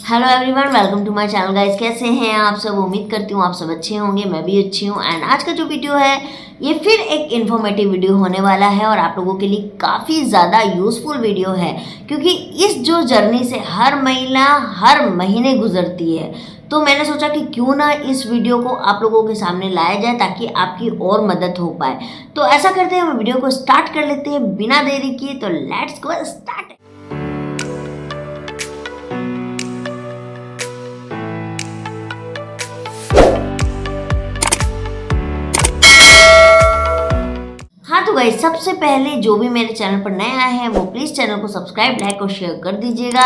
Hello everyone, welcome to my channel guys. कैसे हैं आप सब? उम्मीद करती हूँ आप सब अच्छे होंगे, मैं भी अच्छी हूँ। एंड आज का जो वीडियो है ये फिर एक इन्फॉर्मेटिव वीडियो होने वाला है और आप लोगों के लिए काफ़ी ज़्यादा यूज़फुल वीडियो है, क्योंकि इस जो जर्नी से हर महिला हर महीने गुजरती है। तो मैंने सोचा कि क्यों ना इस वीडियो को आप लोगों के सामने लाया जाए ताकि आपकी और मदद हो पाए। तो ऐसा करते हैं, हम वीडियो को स्टार्ट कर लेते हैं बिना देरी किए। तो लेट्स गो स्टार्ट। हाँ तो गाइस, सबसे पहले जो भी मेरे चैनल पर नए आए हैं वो प्लीज़ चैनल को सब्सक्राइब, लाइक और शेयर कर दीजिएगा।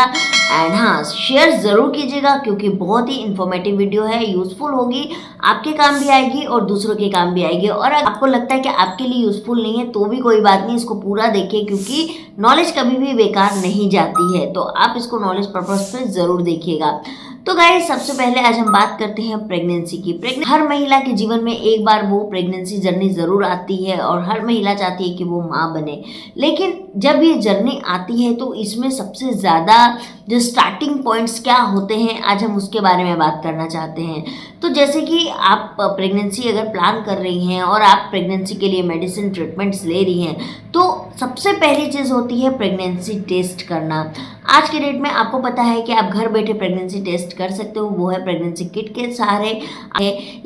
एंड हाँ, शेयर ज़रूर कीजिएगा क्योंकि बहुत ही इन्फॉर्मेटिव वीडियो है, यूज़फुल होगी, आपके काम भी आएगी और दूसरों के काम भी आएगी। और अगर आपको लगता है कि आपके लिए यूज़फुल नहीं है तो भी कोई बात नहीं, इसको पूरा देखिए क्योंकि नॉलेज कभी भी बेकार नहीं जाती है। तो आप इसको नॉलेज पर्पज़ पे ज़रूर देखिएगा। तो गाइस, सबसे पहले आज हम बात करते हैं प्रेगनेंसी की। हर महिला के जीवन में एक बार वो प्रेगनेंसी जर्नी ज़रूर आती है और हर महिला चाहती है कि वो माँ बने। लेकिन जब ये जर्नी आती है तो इसमें सबसे ज़्यादा जो स्टार्टिंग पॉइंट्स क्या होते हैं, आज हम उसके बारे में बात करना चाहते हैं। तो जैसे कि आप प्रेगनेंसी अगर प्लान कर रही हैं और आप प्रेगनेंसी के लिए मेडिसिन ट्रीटमेंट्स ले रही हैं, तो सबसे पहली चीज़ होती है प्रेगनेंसी टेस्ट करना। आज के डेट में आपको पता है कि आप घर बैठे प्रेगनेंसी टेस्ट कर सकते हो, वो है प्रेगनेंसी किट के सहारे।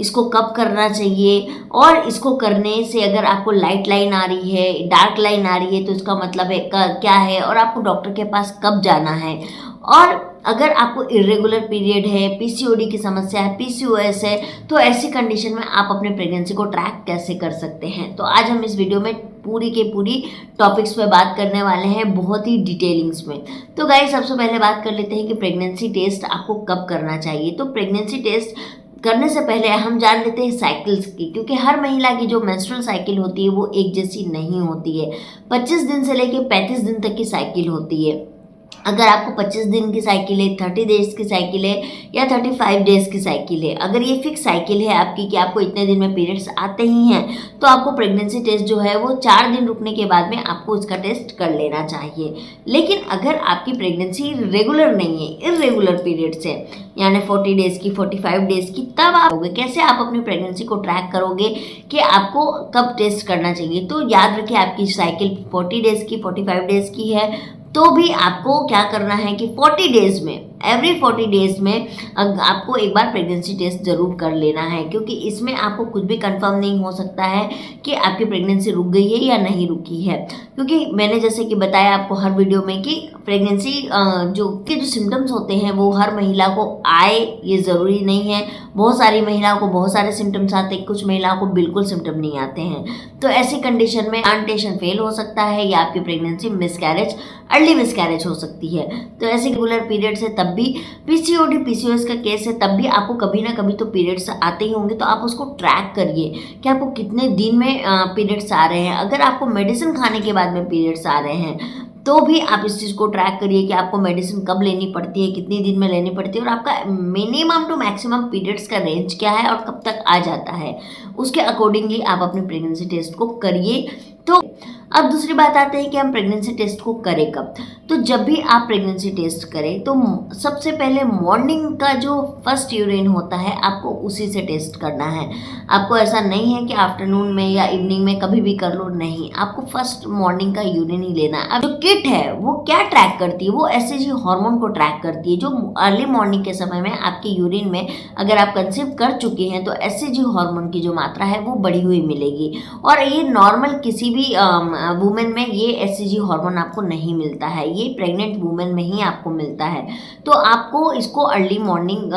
इसको कब करना चाहिए और इसको करने से अगर आपको लाइट लाइन आ रही है, डार्क लाइन आ रही है, तो इसका मतलब है क्या है और आपको डॉक्टर के पास कब जाना है। और अगर आपको इरेगुलर पीरियड है, पीसीओडी की समस्या है, पीसीओएस है, तो ऐसी कंडीशन में आप अपने प्रेगनेंसी को ट्रैक कैसे कर सकते हैं। तो आज हम इस वीडियो में पूरी के पूरी टॉपिक्स पे बात करने वाले हैं, बहुत ही डिटेलिंग्स में। तो गाइस, सबसे पहले बात कर लेते हैं कि प्रेगनेंसी टेस्ट आपको कब करना चाहिए। तो प्रेगनेंसी टेस्ट करने से पहले हम जान लेते हैं साइकिल्स की, क्योंकि हर महिला की जो मेंस्ट्रुअल साइकिल होती है वो एक जैसी नहीं होती है। 25 दिन से लेकर 35 दिन तक की साइकिल होती है। अगर आपको 25 दिन की साइकिल है, 30 डेज की साइकिल है या 35 डेज की साइकिल है, अगर ये फिक्स साइकिल है आपकी कि आपको इतने दिन में पीरियड्स आते ही हैं, तो आपको प्रेगनेंसी टेस्ट जो है वो 4 दिन रुकने के बाद में आपको इसका टेस्ट कर लेना चाहिए। लेकिन अगर आपकी प्रेगनेंसी रेगुलर नहीं है, इरेगुलर पीरियड्स है, यानी 40 डेज की, 45 डेज की, तब आप कैसे आप अपनी प्रेगनेंसी को ट्रैक करोगे कि आपको कब टेस्ट करना चाहिए। तो याद रखिए, आपकी साइकिल 40 डेज की, 45 डेज की है तो भी आपको क्या करना है कि 40 डेज में, एवरी 40 डेज में आपको एक बार प्रेगनेंसी टेस्ट ज़रूर कर लेना है, क्योंकि इसमें आपको कुछ भी कंफर्म नहीं हो सकता है कि आपकी प्रेगनेंसी रुक गई है या नहीं रुकी है। क्योंकि मैंने जैसे कि बताया आपको हर वीडियो में कि प्रेगनेंसी जो सिम्टम्स होते हैं वो हर महिला को आए ये ज़रूरी नहीं है। बहुत सारी महिलाओं को बहुत सारे सिम्टम्स आते हैं, कुछ महिलाओं को बिल्कुल सिम्टम नहीं आते हैं। तो ऐसी कंडीशन में प्लांटेशन फेल हो सकता है या आपकी प्रेगनेंसी मिसकैरेज, अर्ली मिसकैरेज हो सकती है। तो ऐसे रेगुलर पीरियड्स है, तब भी पीसीओडी पीसीओएस का केस है, तब भी आपको कभी ना कभी तो पीरियड्स आते ही होंगे। तो आप उसको ट्रैक करिए कि आपको कितने दिन में पीरियड्स आ रहे हैं। अगर आपको मेडिसिन खाने के बाद में पीरियड्स आ रहे हैं तो भी आप इस चीज़ को ट्रैक करिए कि आपको मेडिसिन कब लेनी पड़ती है, कितनी दिन में लेनी पड़ती है और आपका मिनिमम टू मैक्सिमम पीरियड्स का रेंज क्या है और कब तक आ जाता है। उसके अकॉर्डिंगली आप अपनी प्रेगनेंसी टेस्ट को करिए। तो अब दूसरी बात आते हैं कि हम प्रेगनेंसी टेस्ट को करें कब। तो जब भी आप प्रेगनेंसी टेस्ट करें तो सबसे पहले मॉर्निंग का जो फर्स्ट यूरिन होता है आपको उसी से टेस्ट करना है। आपको ऐसा नहीं है कि आफ्टरनून में या इवनिंग में कभी भी कर लो, नहीं, आपको फर्स्ट मॉर्निंग का यूरिन ही लेना है। अब जो किट है वो क्या ट्रैक करती है, वो एसएजी हार्मोन को ट्रैक करती है, जो अर्ली मॉर्निंग के समय में आपके यूरिन में अगर आप कंसीव कर चुके हैं तो एसएजी हार्मोन की जो मात्रा है वो बढ़ी हुई मिलेगी। और ये नॉर्मल किसी भी वुमेन में ये एससीजी हार्मोन आपको नहीं मिलता है, ये प्रेग्नेंट वुमेन में ही आपको मिलता है। तो आपको इसको अर्ली मॉर्निंग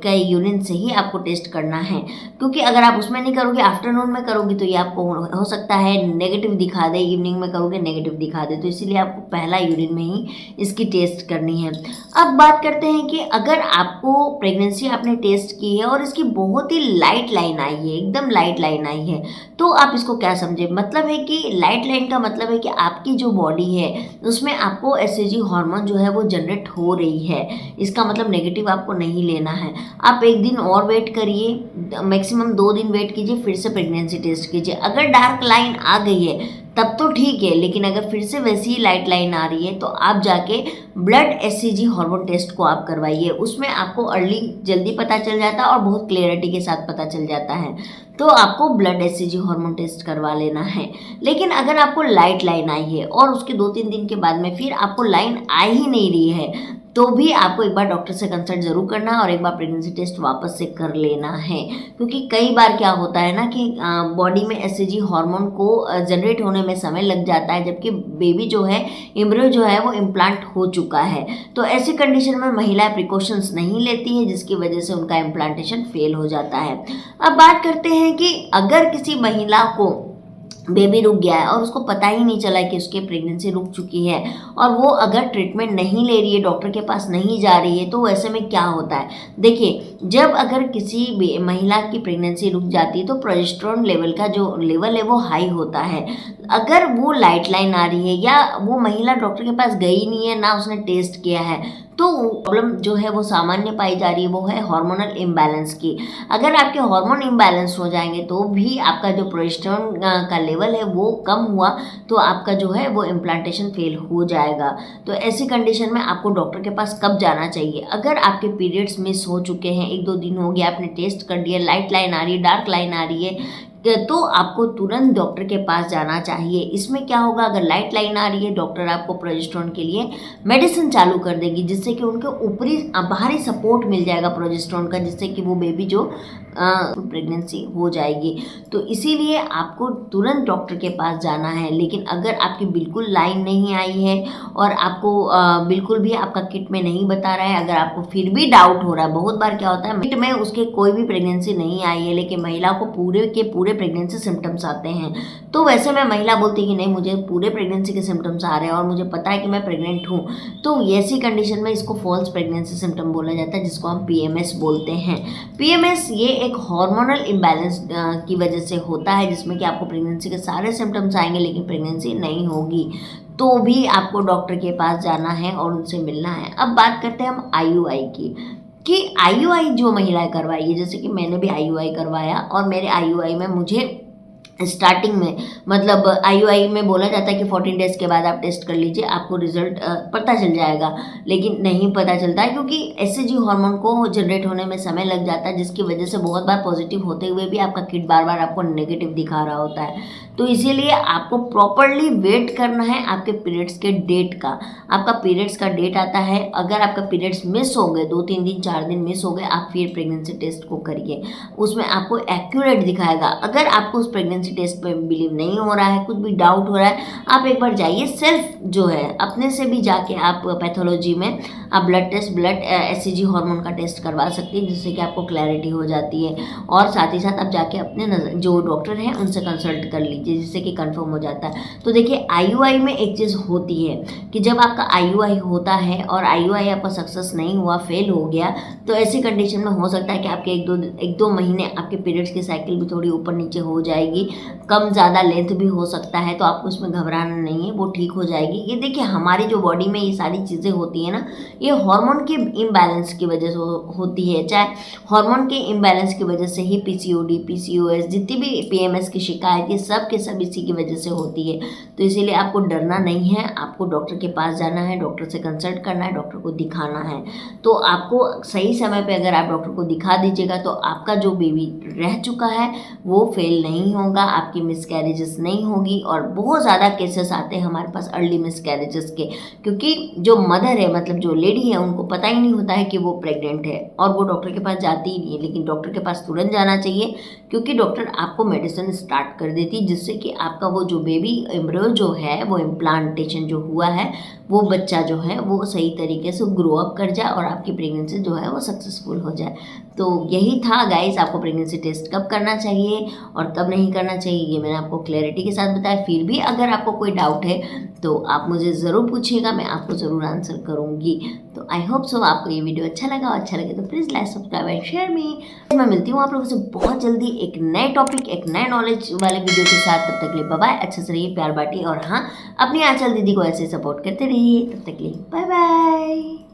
का यूरिन से ही आपको टेस्ट करना है, क्योंकि अगर आप उसमें नहीं करोगे, आफ्टरनून में करोगे तो ये आपको हो सकता है नेगेटिव दिखा दे, इवनिंग में करोगे नेगेटिव दिखा दे। तो इसीलिए आपको पहला यूरिन में ही इसकी टेस्ट करनी है। अब बात करते हैं कि अगर आपको प्रेगनेंसी आपने टेस्ट की है और इसकी बहुत ही लाइट लाइन आई है, एकदम लाइट लाइन आई है, तो आप इसको क्या समझे, मतलब है कि लाइट लाइन का मतलब है कि आपकी जो बॉडी है उसमें आपको एसएजी हार्मोन जो है वो जनरेट हो रही है। इसका मतलब नेगेटिव आपको नहीं लेना है। आप एक दिन और वेट करिए, मैक्सिमम 2 दिन वेट कीजिए, फिर से प्रेगनेंसी टेस्ट कीजिए। अगर डार्क लाइन आ गई है तब तो ठीक है, लेकिन अगर फिर से वैसी ही लाइट लाइन आ रही है तो आप जाके ब्लड एचसीजी हार्मोन टेस्ट को आप करवाइए। उसमें आपको अर्ली जल्दी पता चल जाता है और बहुत क्लियरिटी के साथ पता चल जाता है। तो आपको ब्लड एचसीजी हार्मोन टेस्ट करवा लेना है। लेकिन अगर आपको लाइट लाइन आई है और उसके 2-3 दिन के बाद में फिर आपको लाइन आ ही नहीं रही है, तो भी आपको एक बार डॉक्टर से कंसल्ट ज़रूर करना है और एक बार प्रेगनेंसी टेस्ट वापस से कर लेना है। क्योंकि कई बार क्या होता है ना कि बॉडी में एचसीजी हार्मोन को जनरेट होने में समय लग जाता है, जबकि बेबी जो है, एम्ब्रियो जो है वो इम्प्लांट हो चुका है। तो ऐसी कंडीशन में महिलाएं प्रिकॉशंस नहीं लेती हैं, जिसकी वजह से उनका इम्प्लांटेशन फेल हो जाता है। अब बात करते हैं कि अगर किसी महिला को बेबी रुक गया है और उसको पता ही नहीं चला कि उसकी प्रेगनेंसी रुक चुकी है और वो अगर ट्रीटमेंट नहीं ले रही है, डॉक्टर के पास नहीं जा रही है, तो ऐसे में क्या होता है? देखिए, जब अगर किसी महिला की प्रेगनेंसी रुक जाती है तो प्रोजेस्टेरोन लेवल का जो लेवल है वो हाई होता है। अगर वो लाइट लाइन आ रही है या वो महिला डॉक्टर के पास गई नहीं है, ना उसने टेस्ट किया है, तो प्रॉब्लम जो है वो सामान्य पाई जा रही है, वो है हार्मोनल इम्बैलेंस की। अगर आपके हार्मोन इम्बैलेंस हो जाएंगे तो भी आपका जो प्रोजेस्टेरोन का लेवल है वो कम हुआ तो आपका जो है वो इम्प्लांटेशन फेल हो जाएगा। तो ऐसी कंडीशन में आपको डॉक्टर के पास कब जाना चाहिए? अगर आपके पीरियड्स मिस हो चुके हैं, 1-2 दिन हो गया, आपने टेस्ट कर दिया, लाइट लाइन आ रही है, डार्क लाइन आ रही है, तो आपको तुरंत डॉक्टर के पास जाना चाहिए। इसमें क्या होगा, अगर लाइट लाइन आ रही है, डॉक्टर आपको प्रोजेस्टेरोन के लिए मेडिसिन चालू कर देगी, जिससे कि उनके ऊपरी बाहरी सपोर्ट मिल जाएगा प्रोजेस्टेरोन का, जिससे कि वो बेबी जो प्रेगनेंसी हो जाएगी। तो इसीलिए आपको तुरंत डॉक्टर के पास जाना है। लेकिन अगर आपकी बिल्कुल लाइन नहीं आई है और आपको बिल्कुल भी आपका किट में नहीं बता रहा है, अगर आपको फिर भी डाउट हो रहा है, बहुत बार क्या होता है किट में उसके कोई भी प्रेगनेंसी नहीं आई है लेकिन महिला को पूरे के पूरे प्रेगनेंसी सिम्टम्स आते हैं, तो वैसे में महिला बोलती है कि नहीं, मुझे पूरे प्रेगनेंसी के सिम्टम्स आ रहे हैं और मुझे पता है कि मैं प्रेग्नेंट हूँ, तो ऐसी कंडीशन में इसको फॉल्स प्रेगनेंसी सिम्टम बोला जाता है, जिसको हम पीएमएस बोलते हैं। पीएमएस ये एक हार्मोनल इम्बैलेंस की वजह से होता है, जिसमें कि आपको प्रेगनेंसी के सारे सिम्टम्स आएंगे लेकिन प्रेगनेंसी नहीं होगी, तो भी आपको डॉक्टर के पास जाना है और उनसे मिलना है। अब बात करते हैं हम आईयूआई की, कि आईयूआई जो महिलाएं करवाई है, जैसे कि मैंने भी आईयूआई करवाया और मेरे आईयूआई में मुझे स्टार्टिंग में मतलब आईयूआई में बोला जाता है कि 14 डेज़ के बाद आप टेस्ट कर लीजिए, आपको रिजल्ट पता चल जाएगा, लेकिन नहीं पता चलता है क्योंकि एचसीजी हार्मोन को जनरेट होने में समय लग जाता है, जिसकी वजह से बहुत बार पॉजिटिव होते हुए भी आपका किट बार बार आपको नेगेटिव दिखा रहा होता है। तो इसीलिए आपको प्रॉपरली वेट करना है आपके पीरियड्स के डेट का। आपका पीरियड्स का डेट आता है, अगर आपका पीरियड्स मिस हो गए, 2-3 दिन 4 दिन मिस हो गए, आप फिर प्रेगनेंसी टेस्ट को करिए, उसमें आपको एक्यूरेट दिखाएगा। अगर आपको उस प्रेगनेंसी टेस्ट पे बिलीव नहीं हो रहा है, कुछ भी डाउट हो रहा है, आप एक बार जाइए, सेल्फ जो है अपने से भी जाके आप पैथोलॉजी में आप ब्लड एचसीजी हार्मोन का टेस्ट करवा सकती है, जिससे कि आपको क्लैरिटी हो जाती है। और साथ ही साथ आप जाके अपने जो डॉक्टर हैं उनसे कंसल्ट कर लीजिए, जिससे कि कंफर्म हो जाता है। तो देखिए, आईयूआई में एक चीज़ होती है कि जब आपका आईयूआई होता है और आईयूआई आपका सक्सेस नहीं हुआ, फेल हो गया, तो ऐसी कंडीशन में हो सकता है कि आपके 1-2 महीने आपके पीरियड्स की साइकिल भी थोड़ी ऊपर नीचे हो जाएगी, कम ज़्यादा लेंथ भी हो सकता है, तो आपको इसमें घबराना नहीं है, वो ठीक हो जाएगी। ये देखिए, हमारी जो बॉडी में ये सारी चीज़ें होती हैं ना, ये हार्मोन के इम्बैलेंस की वजह से होती है। चाहे हार्मोन के इम्बैलेंस की वजह से ही पीसीओडी, पीसीओएस, जितनी भी पीएमएस की शिकायत, ये सब के सब इसी की वजह से होती है। तो इसीलिए आपको डरना नहीं है, आपको डॉक्टर के पास जाना है, डॉक्टर से कंसल्ट करना है, डॉक्टर को दिखाना है। तो आपको सही समय पे अगर आप डॉक्टर को दिखा दीजिएगा तो आपका जो बेबी रह चुका है वो फेल नहीं होगा, आपकी मिसकैरेजेस नहीं होगी। और बहुत ज़्यादा केसेस आते हैं हमारे पास अर्ली मिसकैरेजेस के, क्योंकि जो मदर है, मतलब जो लेडी है, उनको पता ही नहीं होता है कि वो प्रेग्नेंट है और वो डॉक्टर के पास जाती ही नहीं है। लेकिन डॉक्टर के पास तुरंत जाना चाहिए, क्योंकि डॉक्टर आपको मेडिसिन स्टार्ट कर देती है, जिससे कि आपका वो जो बेबी एम्ब्रियो जो है, वो इम्प्लांटेशन जो हुआ है, वो बच्चा जो है वो सही तरीके से ग्रो अप कर जाए और आपकी प्रेगनेंसी जो है वो सक्सेसफुल हो जाए। तो यही था गाइस, आपको प्रेगनेंसी टेस्ट कब करना चाहिए और कब नहीं करना चाहिए, ये मैंने आपको क्लैरिटी के साथ बताया। फिर भी अगर आपको कोई डाउट है तो आप मुझे ज़रूर पूछिएगा, मैं आपको ज़रूर आंसर करूँगी। तो आई होप सो आपको ये वीडियो अच्छा लगा, और अच्छा लगे तो please like, subscribe and share me. मैं मिलती हूँ आप लोगों से बहुत जल्दी एक नए टॉपिक, एक नए नॉलेज वाले वीडियो के साथ। तब तक के लिए बाय बाय, अच्छे से रहिए, प्यार बांटिए, और हाँ, अपनी आंचल दीदी को ऐसे सपोर्ट करते रहिए। तब तक के लिए बाय बाय।